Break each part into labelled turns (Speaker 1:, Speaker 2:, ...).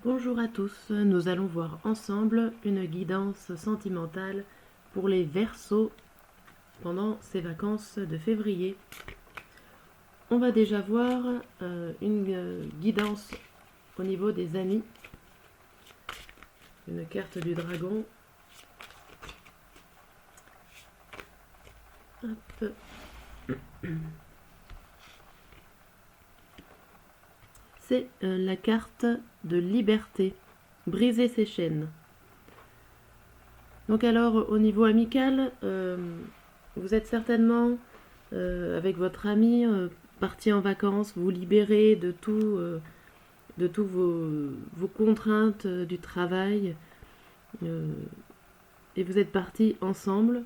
Speaker 1: Bonjour à tous, nous allons voir ensemble une guidance sentimentale pour les Verseaux pendant ces vacances de février. On va déjà voir une guidance au niveau des amis, une carte du dragon. Hop. C'est la carte de liberté, briser ses chaînes. Donc alors au niveau amical, vous êtes certainement avec votre ami parti en vacances, vous libérez de tout vos contraintes du travail et vous êtes partis ensemble.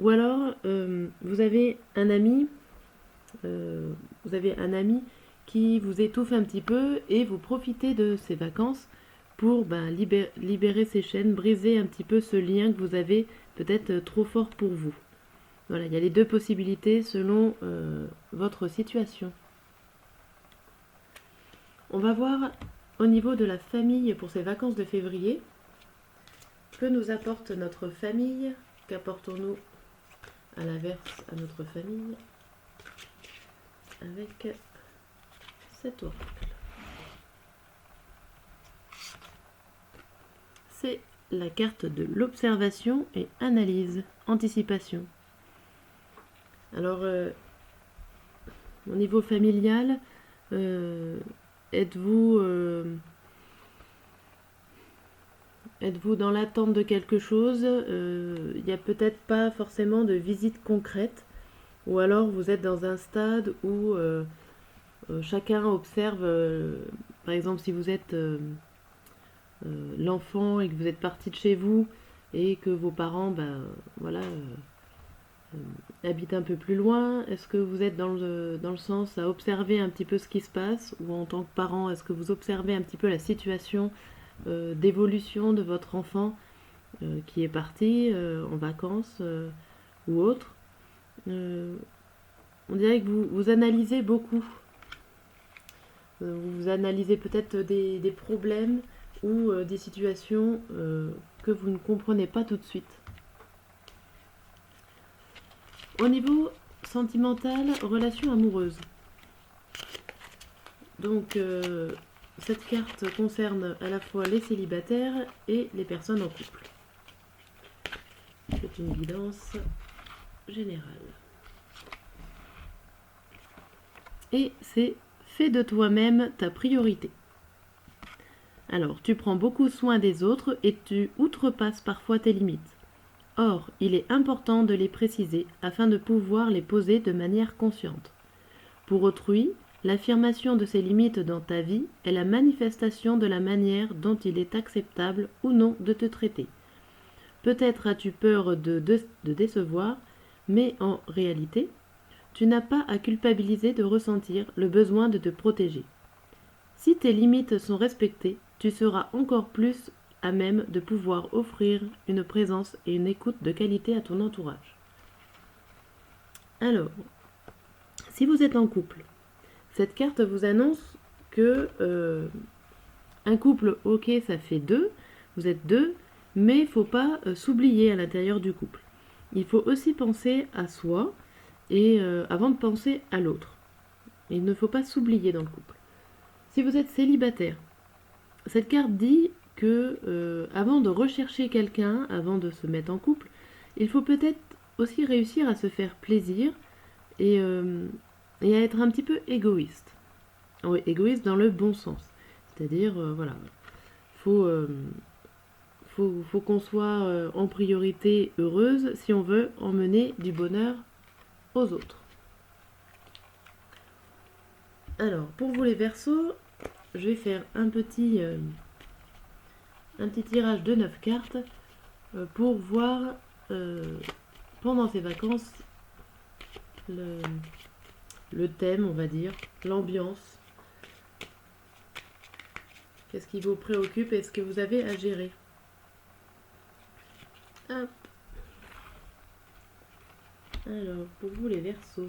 Speaker 1: Ou alors vous avez un ami qui vous étouffe un petit peu et vous profitez de ces vacances pour libérer ces chaînes, briser un petit peu ce lien que vous avez peut-être trop fort pour vous. Voilà, il y a les deux possibilités selon votre situation. On va voir au niveau de la famille pour ces vacances de février. Que nous apporte notre famille? Qu'apportons-nous à l'inverse à notre famille avec cet oracle? C'est la carte de l'observation et analyse, anticipation. Alors, au niveau familial, êtes-vous dans l'attente de quelque chose? Il n'y a peut-être pas forcément de visite concrète, ou alors vous êtes dans un stade où chacun observe, par exemple si vous êtes l'enfant et que vous êtes parti de chez vous et que vos parents habitent un peu plus loin, est-ce que vous êtes dans le sens à observer un petit peu ce qui se passe, ou en tant que parent, est-ce que vous observez un petit peu la situation d'évolution de votre enfant qui est parti en vacances ou autre? On dirait que vous analysez beaucoup. Vous analysez peut-être des problèmes ou des situations que vous ne comprenez pas tout de suite. Au niveau sentimental, relation amoureuse. Donc, cette carte concerne à la fois les célibataires et les personnes en couple. C'est une guidance générale. Et c'est fais de toi-même ta priorité. Alors, tu prends beaucoup soin des autres et tu outrepasses parfois tes limites. Or, il est important de les préciser afin de pouvoir les poser de manière consciente. Pour autrui, l'affirmation de ces limites dans ta vie est la manifestation de la manière dont il est acceptable ou non de te traiter. Peut-être as-tu peur de décevoir, mais en réalité, tu n'as pas à culpabiliser de ressentir le besoin de te protéger. Si tes limites sont respectées, tu seras encore plus à même de pouvoir offrir une présence et une écoute de qualité à ton entourage. Alors, si vous êtes en couple, cette carte vous annonce que un couple, ok, ça fait deux, vous êtes deux, mais il ne faut pas s'oublier à l'intérieur du couple. Il faut aussi penser à soi et avant de penser à l'autre. Il ne faut pas s'oublier dans le couple. Si vous êtes célibataire, cette carte dit que avant de rechercher quelqu'un, avant de se mettre en couple, il faut peut-être aussi réussir à se faire plaisir et à être un petit peu égoïste. Oui, égoïste dans le bon sens. C'est-à-dire, voilà, faut qu'on soit en priorité heureuse si on veut emmener du bonheur aux autres. Alors, pour vous les Verseaux, je vais faire un petit tirage de 9 cartes pour voir pendant ces vacances le thème, on va dire, l'ambiance. Qu'est-ce qui vous préoccupe et ce que vous avez à gérer? Hop. Alors, pour vous les Verseaux.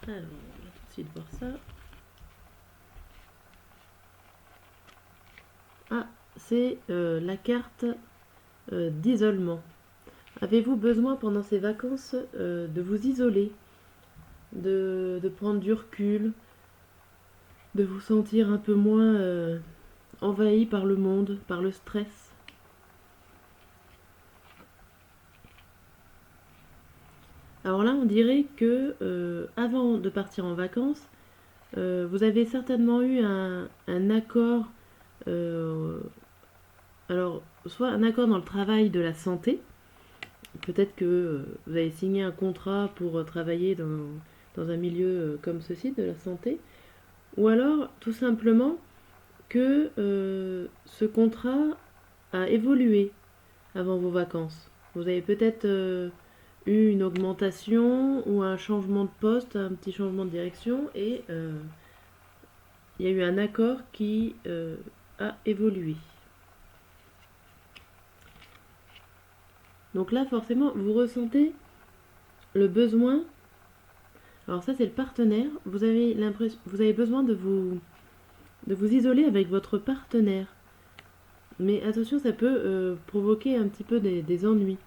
Speaker 1: Alors, on va tout de suite voir ça. Ah, c'est la carte d'isolement. Avez-vous besoin pendant ces vacances de vous isoler, de prendre du recul, de vous sentir un peu moins envahi par le monde, par le stress? Alors là, on dirait que avant de partir en vacances, vous avez certainement eu un accord, euh, alors soit un accord dans le travail de la santé, peut-être que vous avez signé un contrat pour travailler dans un milieu comme ceci, de la santé, ou alors tout simplement que ce contrat a évolué avant vos vacances. Vous avez peut-être eu une augmentation ou un changement de poste, un petit changement de direction, et il y a eu un accord qui a évolué. Donc là, forcément, vous ressentez le besoin. Alors ça, c'est le partenaire. Vous avez besoin de vous isoler avec votre partenaire. Mais attention, ça peut provoquer un petit peu des ennuis.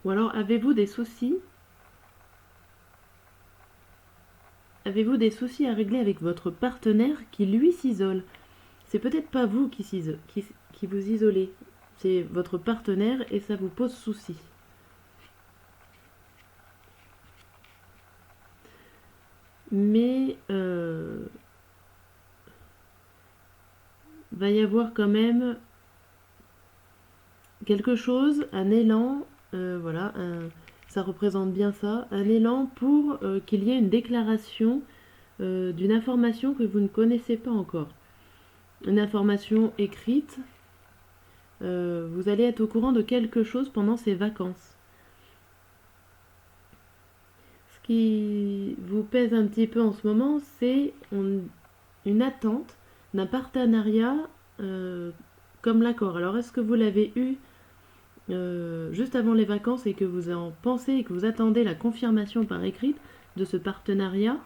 Speaker 1: Ou alors, avez-vous des soucis à régler avec votre partenaire qui, lui, s'isole? C'est peut-être pas vous qui vous isolez. C'est votre partenaire et ça vous pose souci. Mais va y avoir quand même quelque chose, un élan, voilà, ça représente bien ça, un élan pour qu'il y ait une déclaration d'une information que vous ne connaissez pas encore. Une information écrite, vous allez être au courant de quelque chose pendant ces vacances. Ce qui vous pèse un petit peu en ce moment, c'est une attente d'un partenariat comme l'accord. Alors est-ce que vous l'avez eu juste avant les vacances et que vous en pensez et que vous attendez la confirmation par écrit de ce partenariat?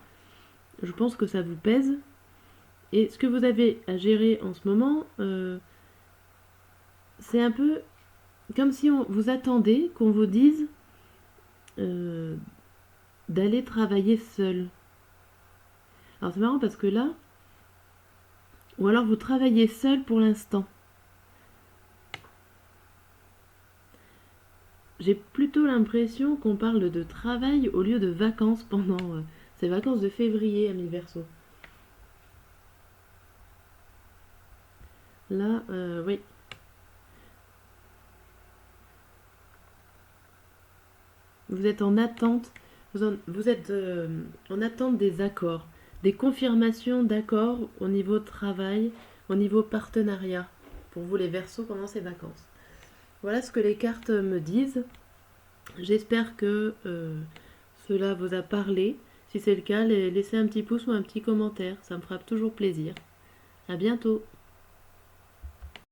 Speaker 1: Je pense que ça vous pèse. Et ce que vous avez à gérer en ce moment, c'est un peu comme si vous attendez qu'on vous dise d'aller travailler seul. Alors c'est marrant parce que là, ou alors vous travaillez seul pour l'instant. J'ai plutôt l'impression qu'on parle de travail au lieu de vacances pendant ces vacances de février à mi-verso. Là, oui. Vous êtes en attente, vous êtes en attente des accords, des confirmations d'accords au niveau travail, au niveau partenariat, pour vous les Verseaux pendant ces vacances. Voilà ce que les cartes me disent. J'espère que cela vous a parlé. Si c'est le cas, laissez un petit pouce ou un petit commentaire, ça me fera toujours plaisir. À bientôt.